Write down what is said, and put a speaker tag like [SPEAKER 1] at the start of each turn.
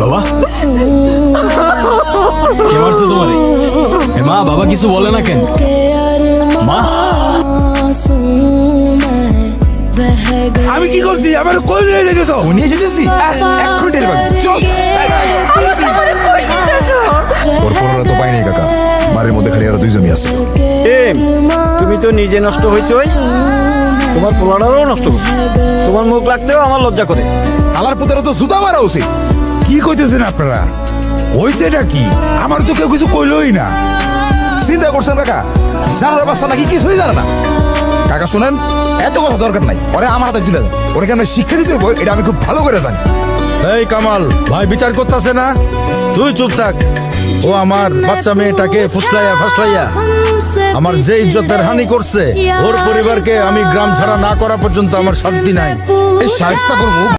[SPEAKER 1] বাবা কে মারছে তোমারে? মা বাবা কিছু বলে না কেন? মা
[SPEAKER 2] আমি কি করছি? আমার কই নিয়ে যেতেছ? নিয়ে যেতেছি এখন টের পাবি। চল ওর পড়াটা তো পাইনি কাকা, বাড়ির মধ্যে খালি আর দুইজনই আছে।
[SPEAKER 3] তুমি তো নিজে নষ্ট হয়েছই, তোমার পোলাটারও নষ্ট করছো। তোমার মুখ লাগতেও আমার লজ্জা করে।
[SPEAKER 2] আলার পুতারা তো জুতা মারা উচিত। কি কইতেছেন আপনারা? হয়েছে এটা কি? আমার তো কেউ কিছু কইলই না। চিন্তা করছেন কাকা, জানার বাচ্চা নাকি কিছুই জানে না। কাকা শুনেন, এত কথা দরকার নাই, ওরে আমার হাতে তুলে দেন। ওরে কেন শিক্ষা দিতে হইব এটা আমি খুব ভালো করে জানি।
[SPEAKER 4] এই কামাল ভাই বিচার করতেছে না, তুই চুপ থাক। ও আমার বাচ্চা মেয়েটাকে ফাসলাইয়া আমার যে ইজ্জতের হানি করছে, ওর পরিবারকে আমি গ্রাম ছাড়া না করা পর্যন্ত আমার শান্তি নাই।
[SPEAKER 2] এই শায়েস্তা করবো